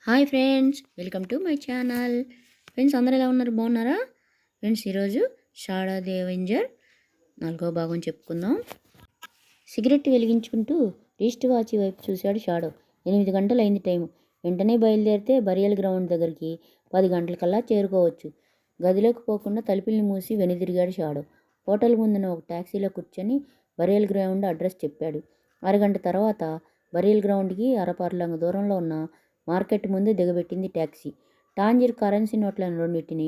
Hi friends, welcome to my channel. Friends, అందరూ ఎలా ఉన్నారు? బాగున్నారా? ఫ్రెండ్స్, ఈరోజు షాడో ది అవెంజర్ 4వ భాగం చెప్పుకుందాం. సిగరెట్ వెలిగించుకుంటూ రిస్ట్ వాచ్ వైపు చూశాడు షాడో. 8 గంటలు అయింది టైము. వెంటనే బయలుదేరితే బరియల్ గ్రౌండ్ దగ్గరికి 10 గంటలకల్లా చేరుకోవచ్చు. గదిలోకి పోకుండా తలుపుల్ని మూసి వెనుదిరిగాడు షాడో. హోటల్ ముందున ఒక ట్యాక్సీలో కూర్చొని బరియల్ గ్రౌండ్ అడ్రస్ చెప్పాడు. అరగంట తర్వాత బరియల్ గ్రౌండ్కి అరపర్లంగ దూరంలో ఉన్న మార్కెట్ ముందు దిగబెట్టింది ట్యాక్సీ. టాంజిర్ కరెన్సీ నోట్లను రెండింటిని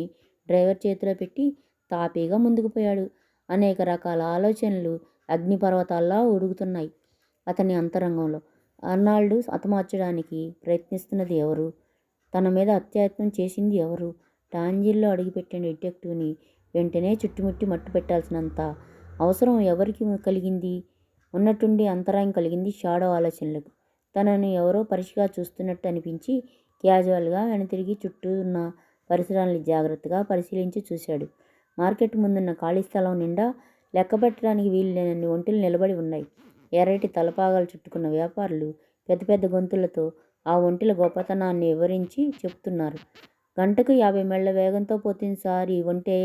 డ్రైవర్ చేతిలో పెట్టి తాపీగా ముందుకు పోయాడు. అనేక రకాల ఆలోచనలు అగ్నిపర్వతాల్లా ఉడుగుతున్నాయి అతని అంతరంగంలో. అర్నాల్డ్ హతమార్చడానికి ప్రయత్నిస్తున్నది ఎవరు? తన మీద అత్యాయత్నం చేసింది ఎవరు? టాంజిర్లో అడుగుపెట్టిన డిటెక్టివ్ని వెంటనే చుట్టుముట్టి మట్టు పెట్టాల్సినంత అవసరం ఎవరికి కలిగింది? ఉన్నట్టుండి అంతరాయం కలిగింది షాడో ఆలోచనలకు. తనను ఎవరో పరీక్షగా చూస్తున్నట్టు అనిపించి క్యాజువల్గా వెనుతిరిగి చుట్టూ ఉన్న పరిసరాలను జాగ్రత్తగా పరిశీలించి చూశాడు. మార్కెట్ ముందున్న ఖాళీ స్థలం నిండా లెక్కపెట్టడానికి వీలు లేనన్ని ఒంటెలు నిలబడి ఉన్నాయి. ఎర్రటి తలపాగాలు చుట్టుకున్న వ్యాపారులు పెద్ద పెద్ద గొంతులతో ఆ ఒంటెల గొప్పతనాన్ని వివరించి చెప్తున్నారు. గంటకు 50 మైళ్ళ వేగంతో పోతుంది సార్. ఈ ఒంటె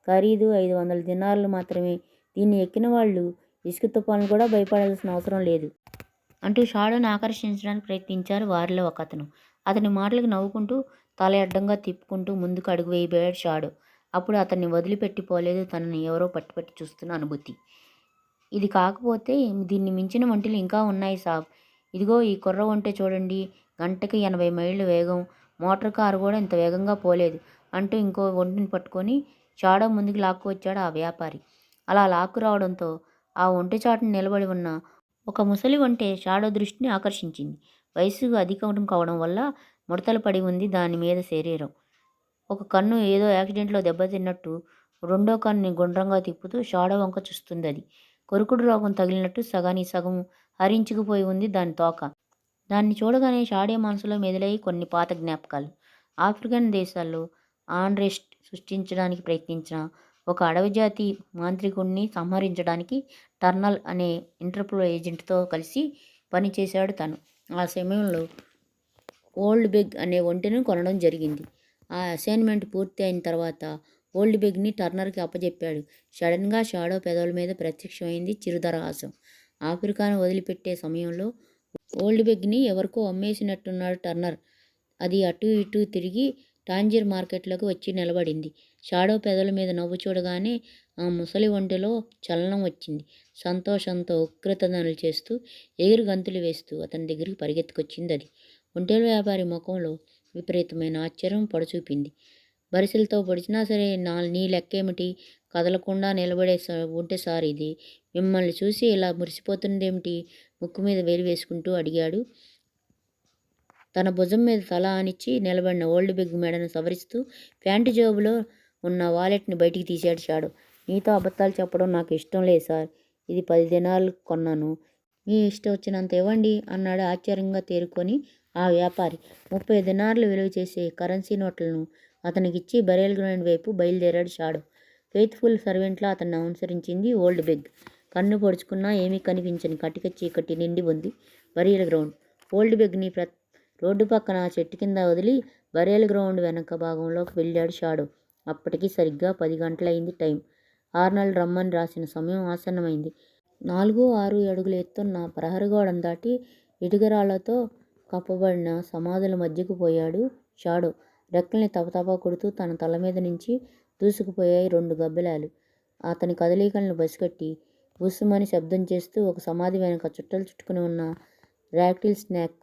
ఖరీదు 500 దినార్లు మాత్రమే. దీన్ని ఎక్కిన వాళ్ళు ఇసుక తుఫాను కూడా భయపడాల్సిన అవసరం లేదు అంటూ షాడోని ఆకర్షించడానికి ప్రయత్నించారు వారిలో ఒకతను. అతని మాటలకు నవ్వుకుంటూ తల అడ్డంగా తిప్పుకుంటూ ముందుకు అడుగు వేయబోయాడు షాడో. అప్పుడు అతన్ని వదిలిపెట్టిపోలేదు తనని ఎవరో పట్టి చూస్తున్న అనుభూతి. ఇది కాకపోతే దీన్ని మించిన ఒంటెలు ఇంకా ఉన్నాయి సాబ్. ఇదిగో ఈ కుర్ర ఒంటె చూడండి, గంటకి 80 మైళ్ళు వేగం. మోటార్ కారు కూడా ఇంత వేగంగా పోలేదు అంటూ ఇంకో ఒంటిని పట్టుకొని షాడో ముందుకు లాక్కు వచ్చాడు ఆ వ్యాపారి. అలా లాక్కు రావడంతో ఆ ఒంటె చాటును నిలబడి ఉన్న ఒక ముసలి ఒంటె షాడో దృష్టిని ఆకర్షించింది. వయసు అధికం కావడం వల్ల ముడతలు పడి ఉంది దాని మీద శరీరం. ఒక కన్ను ఏదో యాక్సిడెంట్లో దెబ్బతిన్నట్టు రెండో కన్నుని గుండ్రంగా తిప్పుతూ షాడో వంక చూస్తుంది. అది కొరుకుడు రోగం తగిలినట్టు సగానికి సగం హరించుకుపోయి ఉంది దాని తోక. దాన్ని చూడగానే షాడో మనసులో మెదిలాయి కొన్ని పాత జ్ఞాపకాలు. ఆఫ్రికన్ దేశాల్లో ఆన్రెస్ట్ సృష్టించడానికి ప్రయత్నించిన ఒక అడవి జాతి మాంత్రికుడిని సంహరించడానికి టర్నల్ అనే ఇంటర్పోల్ ఏజెంట్తో కలిసి పనిచేశాడు తను. ఆ సమయంలో ఓల్డ్ బెగ్ అనే ఒంటెను కొనడం జరిగింది. ఆ అసైన్మెంట్ పూర్తి అయిన తర్వాత ఓల్డ్ బెగ్ని టర్నర్కి అప్పచెప్పాడు. సడన్గా షాడో పెదవుల మీద ప్రత్యక్షమైంది చిరుదరహాసం. ఆఫ్రికాను వదిలిపెట్టే సమయంలో ఓల్డ్ బెగ్ని ఎవరికో అమ్మేసినట్టున్నాడు టర్నర్. అది అటు ఇటు తిరిగి టాంజిర్ మార్కెట్లోకి వచ్చి నిలబడింది. షాడో పెదవుల మీద నవ్వు చూడగానే ఆ ముసలి ఒంటెలో చలనం వచ్చింది. సంతోషంతో ఉక్రతనలు చేస్తూ ఎగిరి గంతులు వేస్తూ అతని దగ్గరికి పరిగెత్తుకొచ్చింది అది. ఒంటెల వ్యాపారి ముఖంలో విపరీతమైన ఆశ్చర్యం పొడచూపింది. బరిసెలతో పొడిచినా సరే నీ లెక్కేమిటి? కదలకుండా నిలబడే ఒంటె సార్ ఇది. మిమ్మల్ని చూసి ఇలా మురిసిపోతుందేమిటి? ముక్కు మీద వేలు వేసుకుంటూ అడిగాడు. తన భుజం మీద తల ఆనిచ్చి నిలబడిన ఓల్డ్ బెగ్ మెడను సవరిస్తూ ప్యాంటు జేబులో ఉన్న వాలెట్ని బయటికి తీశాడు షాడో. నీతో అబద్ధాలు చెప్పడం నాకు ఇష్టం లేదు సార్. ఇది 10 దినార్లు కొన్నాను. మీ ఇష్టం వచ్చినంత ఇవ్వండి అన్నాడు ఆశ్చర్యంగా తేరుకొని ఆ వ్యాపారి. 30 దినార్లు విలువ చేసే కరెన్సీ నోట్లను అతనికిచ్చి బరియల్ గ్రౌండ్ వైపు బయలుదేరాడు షాడో. ఫెయిత్ఫుల్ సర్వెంట్లా అతన్ని అనుసరించింది ఓల్డ్ బెగ్. కన్ను పొడుచుకున్నా ఏమీ కనిపించని కటిక చీకటి నిండి ఉంది బరియల్ గ్రౌండ్. ఓల్డ్ బెగ్ని రోడ్డు పక్కన చెట్టు కింద వదిలి బరియల్ గ్రౌండ్ వెనక భాగంలోకి వెళ్ళాడు షాడో. అప్పటికి సరిగ్గా 10 గంటలైంది టైం. ఆర్నాల్డ్ రమ్మని రాసిన సమయం ఆసన్నమైంది. 4-6 అడుగుల ఎత్తున్న ప్రహరగోడను దాటి ఇటుకరాళ్లతో కప్పబడిన సమాధుల మధ్యకు పోయాడు షాడో. రెక్కల్ని తపతపా కొడుతూ తన తల మీద నుంచి దూసుకుపోయాయి 2 గబ్బిలాలు. అతని కదలికలను బసికట్టి బుస్సుమని శబ్దం చేస్తూ ఒక సమాధి వెనక చుట్టలు చుట్టుకుని ఉన్న ర్యాటిల్ స్నాక్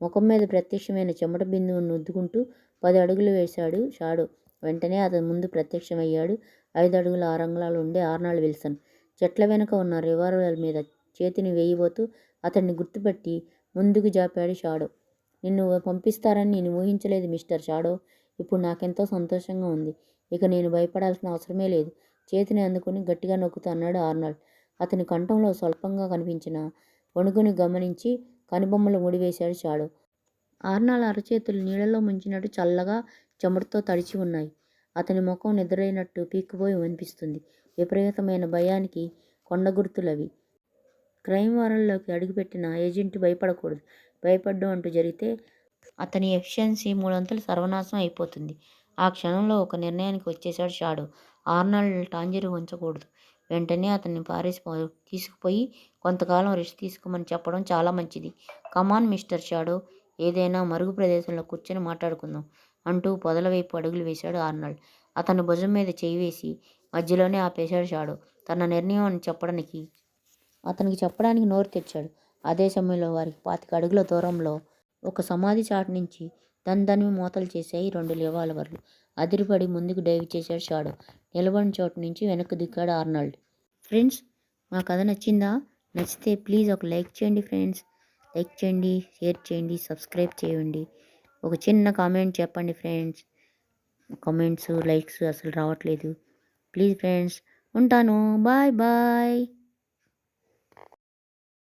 ముఖం మీద ప్రత్యక్షమైన చెమట బిందువును రుద్దుకుంటూ 10 అడుగులు వేశాడు షాడో. వెంటనే అతని ముందు ప్రత్యక్షమయ్యాడు 5 అడుగుల 6 అంగుళాలు ఉండే ఆర్నాల్డ్ విల్సన్. చెట్ల వెనక ఉన్న రివాల్వర్ మీద చేతిని వేయబోతూ అతన్ని గుర్తుపట్టి ముందుకు జాపాడు షాడో. నిన్ను పంపిస్తారని నేను ఊహించలేదు మిస్టర్ షాడో. ఇప్పుడు నాకెంతో సంతోషంగా ఉంది. ఇక నేను భయపడాల్సిన అవసరమే లేదు. చేతిని అందుకుని గట్టిగా నొక్కుతూ అన్నాడు ఆర్నాల్డ్. అతని కంఠంలో స్వల్పంగా కనిపించిన వణుకుని గమనించి కనుబొమ్మలు ముడివేశాడు షాడో. ఆర్నాల్డ్ అరచేతులు నీళ్ళలో ముంచినట్టు చల్లగా చెమటతో తడిచి ఉన్నాయి. అతని ముఖం నిద్రైనట్టు పీక్కుపోయి అనిపిస్తుంది. విపరీతమైన భయానికి కొండగుర్తులవి. క్రైమ్ వారంలోకి అడుగుపెట్టిన ఏజెంట్ భయపడకూడదు. భయపడ్డం అంటూ జరిగితే అతని ఎఫిషియన్సీ మూడొంతులు సర్వనాశనం అయిపోతుంది. ఆ క్షణంలో ఒక నిర్ణయానికి వచ్చేశాడు షాడో. ఆర్నాల్డ్ టాంజర్ ఉంచకూడదు. వెంటనే అతన్ని తీసుకుపోయి కొంతకాలం రెస్ట్ తీసుకోమని చెప్పడం చాలా మంచిది. కమాన్ మిస్టర్ షాడో, ఏదైనా మరుగు ప్రదేశంలో కూర్చొని మాట్లాడుకుందాం అంటూ పొదల వైపు అడుగులు వేశాడు ఆర్నాల్డ్. అతని భుజం మీద చేయి వేసి మధ్యలోనే ఆపేశాడు షాడో. తన నిర్ణయం అతనికి చెప్పడానికి నోరు తెరిచాడు. అదే సమయంలో వారికి 25 అడుగుల దూరంలో ఒక సమాధి చాటు నుంచి దందని మూతలు చేశాయి 2 రివాల్వర్లు. అదిరిపడి ముందుకు డైవ్ చేశాడు షాడో. నిలబడిన చోటు నుంచి వెనక్కు దిగాడు ఆర్నాల్డ్. ఫ్రెండ్స్, మా కథ నచ్చిందా? నచ్చితే ప్లీజ్ ఒక లైక్ చేయండి ఫ్రెండ్స్. లైక్ చేయండి, షేర్ చేయండి, సబ్స్క్రైబ్ చేయండి. ఒక చిన్న కామెంట్ చెప్పండి ఫ్రెండ్స్. కామెంట్స్, లైక్స్ అసలు రావట్లేదు. ప్లీజ్ ఫ్రెండ్స్, ఉంటాను. Bye bye.